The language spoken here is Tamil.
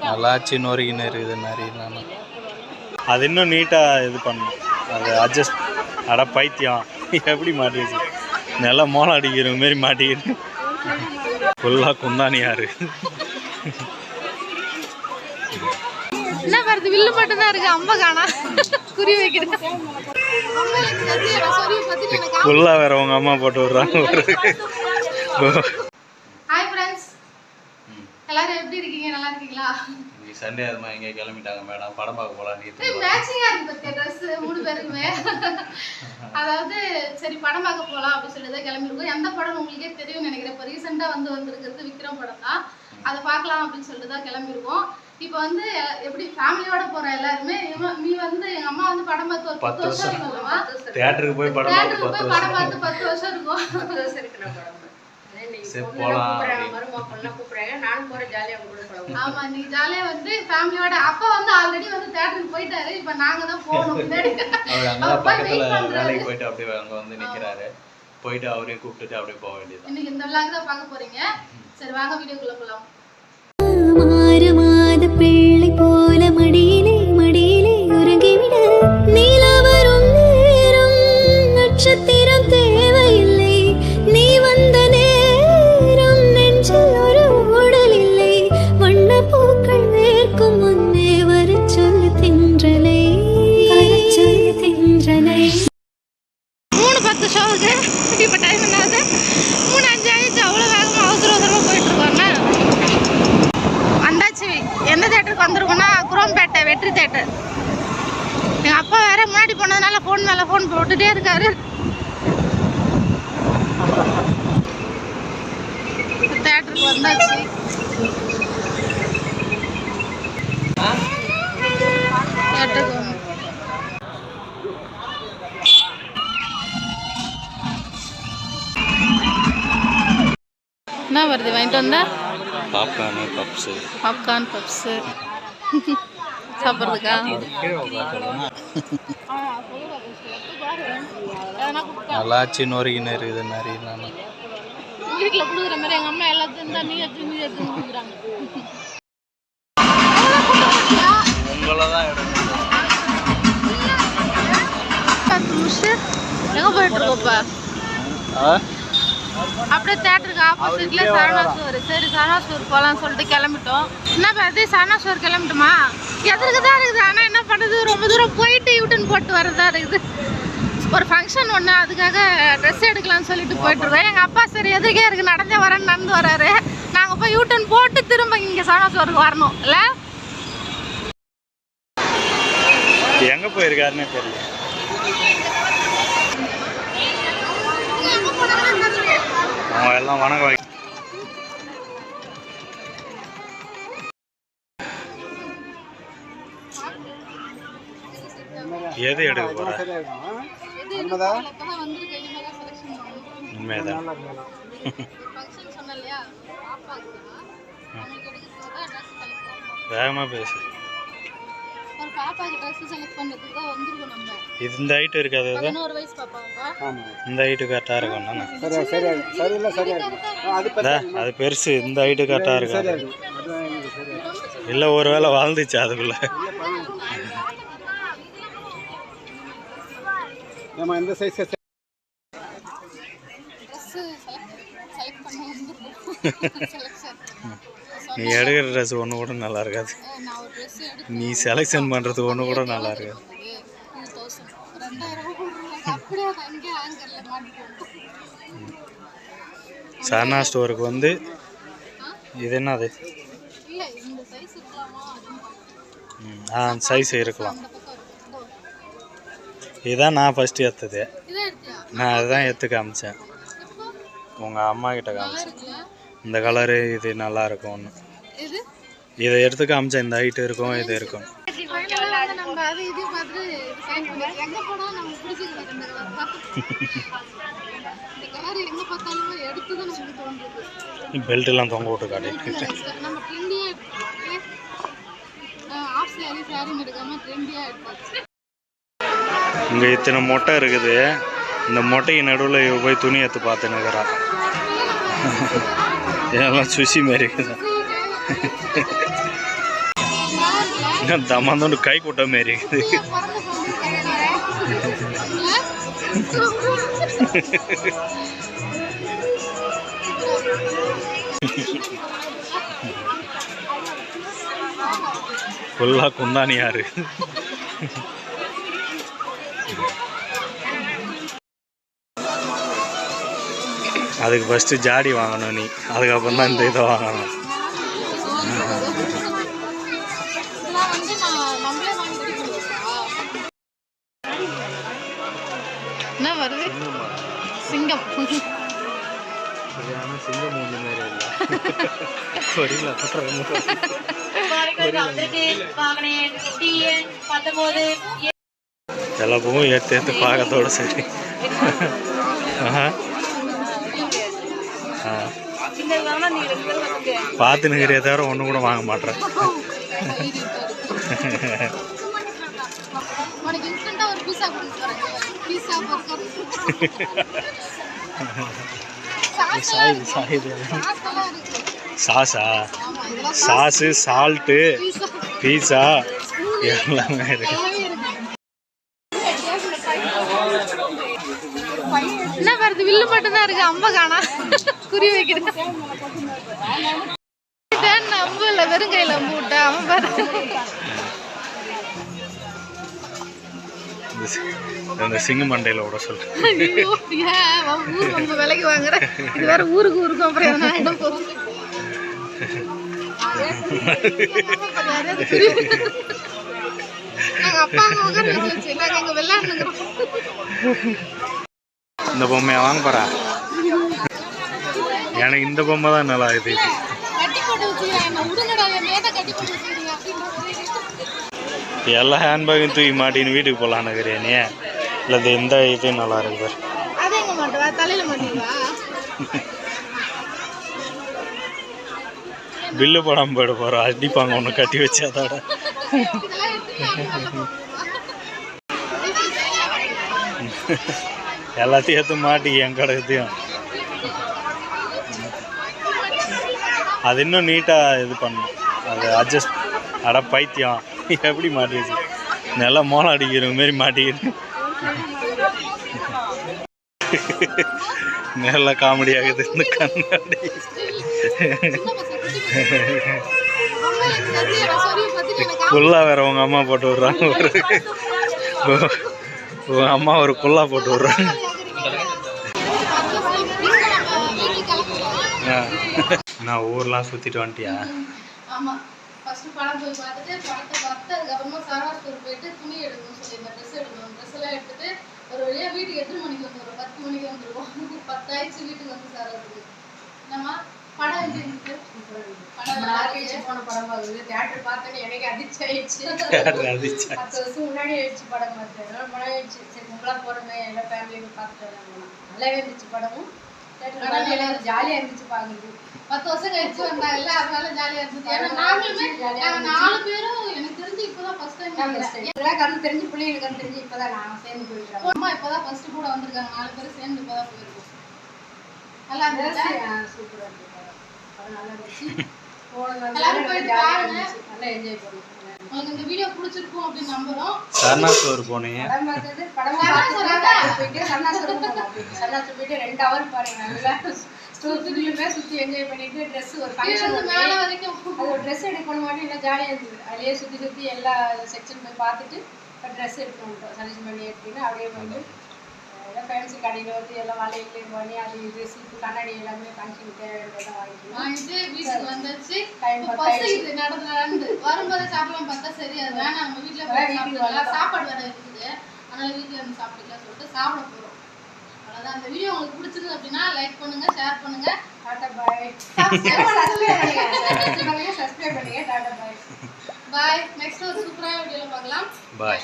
நல்லாச்சு நொறுக்கின்னு இருக்குது நிறைய. அது இன்னும் நீட்டாக இது பண்ணணும், அது அட்ஜஸ்ட். அட பைத்தியம், எப்படி மாட்டிடுச்சு, நல்லா மோளம் அடிக்கிற மாரி மாட்டிக்கிட்டு ஃபுல்லாக குந்தானியாரு. என்ன வருது, வில்லு மட்டும் தான் இருக்கு, அம்மா காணா குறி வைக்கிறது ஃபுல்லா வேற உங்க அம்மா போட்டு விடுறாங்க. ஹாய் ஃப்ரெண்ட்ஸ், எல்லாரும் எப்படி இருக்கீங்க? நல்லா இருக்கீங்களா? சண்டே அதுமா எங்கே கிளம்பிட்டாங்க மேடம், படம் பார்க்க போகலாம். மேட்சிங்காக இருக்கு பத்தியா ட்ரெஸ் மூணு பேருக்குமே. அதாவது சரி படம் பார்க்க போகலாம் அப்படின்னு சொல்லி தான் கிளம்பிருக்கோம். எந்த படம் உங்களுக்கே தெரியும்னு நினைக்கிறேன். இப்போ ரீசெண்டாக வந்திருக்கிறது விக்ரம் படம் தான். அதை பார்க்கலாம் அப்படின்னு சொல்லிட்டு தான் கிளம்பிருக்கோம். இப்போ வந்து எப்படி ஃபேமிலியோட போற எல்லாருமே, நீ வந்து எங்க அம்மா வந்து படம் பார்த்து ஒரு 10 வருஷம் இருக்குமா, தியேட்டருக்கு போய் படம் பார்த்து 10 வருஷம் இருக்கும். 10 வருஷம் இருக்கு நான் படம். ஆமா, நீ ஜாலியா வந்து ஃபேமிலியோட. அப்பா வந்து ஆல்ரெடி வந்து தியேட்டருக்கு போயிட்டாரு, இப்ப நாங்க தான் போகணும். முன்னாடி வேலைக்கு போயிட்டு அப்படியே அங்க வந்து நிக்கிறாரு, போயிட்டு அவரையும் கூப்பிட்டுட்டு அப்படியே போக வேண்டியது. இன்னைக்கு இந்த vlog தான் பார்க்க போறீங்க. சரி வாங்க வீடியோக்குள்ள போலாம். பிள்ளை போல மடியிலே மடியிலே உறங்கிவிட நீலா வரும் நேரம், நட்சத்திரம் தேவையில்லை, நீ வந்த நேரம் நெஞ்சில் ஒரு ஊடல் இல்லை, வண்ண பூக்கள் வேர்க்கும் முன்னே வர சொல்லு தென்றலை, சொல்லு தென்றலை. 3:10 ஷோவுக்கு இப்போ டைம் என்னாவது 3:05 ஆயிடுச்சு. அவ்வளோ வேகமாக அவசரமாக போயிட்டு இருக்கோங்க. வந்தாச்சு. எந்த தேட்டருக்கு வந்திருக்கோன்னா குரோம்பேட்டை வெற்றி தேட்டர். எங்கள் அப்பா வேற முன்னாடி போனதுனால ஃபோன் மேலே ஃபோன் போட்டுகிட்டே இருக்காரு. தேட்டருக்கு வந்தாச்சு. தேட்டருக்கு வந்து என்ன வருது வாங்கிட்டு வந்தா? Popcorn puffs சாப்பிட்றதுக்கா? நல்லாச்சு நொறுக்கின்னு இருக்குது நிறைய. வீட்டில் கொடுக்குற மாதிரி எங்கள் அம்மா எல்லாத்தையும் தான் நீ எடுத்து கொடுக்குறாங்க. எங்கே போயிட்டு இருக்கோப்பா? அப்படியே தேட்டருக்கு ஆப்போசிட்ல சரணா ஸ்டோர். சரி சரணா ஸ்டோர் போகலான்னு சொல்லிட்டு கிளம்பிட்டோம். என்ன பார்த்து சரணா ஸ்டோர் கிளம்பிட்டோமா? எதுக்கு தான் இருக்குது, ஆனால் என்ன பண்ணுறது, ரொம்ப தூரம் போயிட்டு யூட்டன் போட்டு வரதா இருக்குது. ஒரு ஃபங்க்ஷன் ஒன்று, அதுக்காக ட்ரெஸ் எடுக்கலாம்னு சொல்லிட்டு போயிட்டுருக்கோம். எங்கள் அப்பா சரி எதுக்கே இருக்குது, நடந்தே வரேன்னு நடந்து வராரு. நாங்கள் போய் யூட்டன் போட்டு திரும்ப இங்கே சரணா ஸ்டோருக்கு வரணும். இல்லை எங்கே போயிருக்காருன்னே தெரியல. அவங்க எல்லாம் வணக்கம். எது எடுக்க போற? உண்மைதான். வேகமா பேசு. இந்த ஹைட் இருக்காது, இந்த ஹைட்டு கரெக்டாக இருக்கும். அது பெருசு, இந்த ஹைட்டு கரெக்டாக இருக்காது. இல்லை ஒரு வேளை வாழ்ந்துச்சு அதுக்குள்ள. நீ எடுக்கிற ட்ரெஸ் ஒன்று கூட நல்லா இருக்காது, நீ செலெக்ஷன் பண்ணுறது ஒன்று கூட நல்லா இருக்காது. சரணா ஸ்டோருக்கு வந்து இது என்னது? சைஸ் இருக்கலாம். இதுதான் நான் ஃபஸ்ட்டு எடுத்தது. நான் அதுதான் எடுத்து காமிச்சேன், உங்கள் அம்மா கிட்ட காமிச்சேன். இந்த கலரு இது நல்லா இருக்கும் ஒன்று, இதை எடுத்து காமிச்சேன். இந்த ஹைட்டு இருக்கும், இது இருக்கும். பெல்ட் எல்லாம் தொங்க விட்டு காட்டிட்டு இங்கே இத்தனை மொட்டை இருக்குது. இந்த மொட்டைக்கு நடுவில் போய் துணி எடுத்து பார்த்துன்னுக்கிறா. இதெல்லாம் சுசி மாரி இருக்குது. சிங்கம் தம்மாந்தோண்டு கை கூட்ட மாரி இருக்குது. ஃபுல்லாக குந்தானியாரு. அதுக்கு ஃபஸ்ட்டு ஜாடி வாங்கணும் நீ, அதுக்கப்புறம் தான் இந்த இதை வாங்கணும். என்ன வருது? சிங்கம். சரியான சிங்கம் மூணு மாரி இல்லை. எல்லா பூவும் ஏற்று பார்க்கறதோட சரி. பார்த்து நிற்கிறிய தவிர ஒன்று கூட வாங்க மாட்டேன். சாஸா, சாஸு, சால்ட்டு, பீஸா எல்லாமே இருக்கு. என்ன வருது? வில்லு மட்டும்தான் இருக்கு, அம்ப காணா. குறி வைக்கிறது அம்பு இல்லை, வெறும் கையில் அம்பு விட்டா அவன் பாரு. இந்த சிங்க மண்டையில் விட சொல்றேன். ஊருக்கு ரொம்ப விலைக்கு வாங்குறேன். இது வேற ஊருக்கு ஊருக்கும் அப்புறம் எதனா இடம் போகும். நாங்கள் அப்பா அம்மா வச்சு நாங்கள் எங்கள் விளையாடுங்கிறோம். இந்த பொம்மையை வாங்க போறா? எனக்கு இந்த பொம்மை தான் நல்லா இது. எல்லா ஹேண்ட்பேக்கும் தூக்கி மாட்டின்னு வீட்டுக்கு போகலான்னு இருக்கிறேனே. இல்லை இந்த இது நல்லா இருக்கு. பில்லு போடாமல் போயிட போகிறோம், அடிப்பாங்க ஒன்று கட்டி வச்சு. அதோட எல்லாத்தையும் எடுத்து மாட்டிக்க என் கடைத்தையும். அது இன்னும் நீட்டாக இது பண்ணணும், அது அட்ஜஸ்ட். அட பைத்தியம், எப்படி மாட்டிடுச்சு? நல்லா மோளம் அடிக்கிற மாரி மாட்டிக்கிட்டு நல்லா காமெடி ஆகுது இந்த கண்ணாடி. குல்லா வேற உங்க அம்மா போட்டு விட்றாங்க. உங்க அம்மா ஒரு குல்லா போட்டு விட்றாங்க. நான் ஊர்லாம் சுற்றிட்டு வந்துட்டியா? ஆமாம், ஃபஸ்ட்டு படம் போய் பார்த்துட்டு படத்தை பார்த்து அதுக்கப்புறமா சரவணா ஸ்டோர் போயிட்டு துணி எடுக்கணும்னு சொல்லியிருந்தேன். ட்ரெஸ் எடுக்கணும். ட்ரெஸ் எல்லாம் எடுத்துட்டு ஒரு வழியாக வீட்டுக்கு எத்தனை மணிக்கு வந்துடுவோம்? 10 மணிக்கு வந்துடுவோம். 10 ஆயிடுச்சு வீட்டுக்கு வந்து சாரத்துக்கு. நம்ம படம் எப்படி இருந்துச்சு? படம் போன படம் பார்க்குது. தேட்டர் பார்த்தோன்னே எனக்கு அதிர்ச்சி ஆயிடுச்சு. 10 வருஷம் முன்னாடி ஆயிடுச்சு படம் பார்த்து. அதனால படம் ஆயிடுச்சு. சரி கும்பலாக போகிறோமே, எல்லாம் ஃபேமிலியோட பார்த்துட்டு வரலாம். நல்லாவே இருந்துச்சு படமும். தேட்டர் எல்லாரும் ஜாலியாக இருந்துச்சு பார்க்குறது. 10 வருஷம் கழிச்சு வந்தாங்கல்ல, அதனால ஜாலியாக இருந்துச்சு. ஏன்னா நாங்களுமே 4 பேரும் எனக்கு தெரிஞ்சு இப்போதான் ஃபர்ஸ்ட் டைம். எல்லாம் கருத்து தெரிஞ்சு பிள்ளைங்களுக்கு கருத்து தெரிஞ்சு இப்போதான் நான் சேர்ந்து போயிருக்கேன். அம்மா இப்போதான் ஃபர்ஸ்ட் கூட வந்திருக்காங்க. 4 பேரும் சேர்ந்து இப்போதான் போயிருக்கோம். நல்லா இருந்துச்சு. சூப்பராக இருந்துச்சு. நல்லா இருந்துச்சு. எல்லாரும் போயிட்டு பாருங்க, நல்லா என்ஜாய் பண்ணுவோம். உங்களுக்கு இந்த வீடியோ பிடிச்சிருக்கும் அப்படின்னு நம்புறோம். சரணா ஸ்டோர் போனீங்க? படம் பார்த்தது, படம் போயிட்டு சரணா ஸ்டோர் போனோம். சரணா ஸ்டோர் போயிட்டு 2 ஹவர் பாருங்க. நல்லா ஸ்டோர்ஸுக்குள்ளுமே சுற்றி என்ஜாய் பண்ணிட்டு ட்ரெஸ் ஒரு ஃபங்க்ஷன் மேலே வரைக்கும் அது ஒரு ட்ரெஸ் எடுக்கணும் மாதிரி இன்னும் ஜாலியாக இருந்தது. அதிலேயே சுற்றி எல்லா செக்ஷன் போய் பார்த்துட்டு இப்போ ட்ரெஸ் எடுக்கணும் சஜஷன் பண்ணி எடுத்துன்னு அப்படியே வந்து எல்லாம் ஃபேன்சி கடையில் வந்து எல்லாம் வளையல் பண்ணி அது இது சீப்பு கண்ணாடி எல்லாமே ஃபங்க்ஷனுக்கு தேவையானதெல்லாம் வாங்கிட்டு வீட்டுக்கு வந்துச்சு. இது நடந்து வரும்போது சாப்பிடலாம் பார்த்தா சரி அது வேணாம், நம்ம வீட்டில் சாப்பாடு வேறு இருக்குது, அதனால வீட்டில் வந்து சாப்பிட்டுக்கலாம் சொல்லிட்டு சாப்பிட போகிறோம். அவ்வளோதான். அந்த வீடியோ உங்களுக்கு பிடிச்சிருக்கு அப்படின்னா லைக் பண்ணுங்க, ஷேர் பண்ணுங்க. டாடா பாய். சப்ஸ்கிரைப் பண்ணுங்க. டாடா பாய். பாய். நெக்ஸ்ட் ஒரு சூப்பரான வீடியோவில் பார்க்கலாம். பாய்.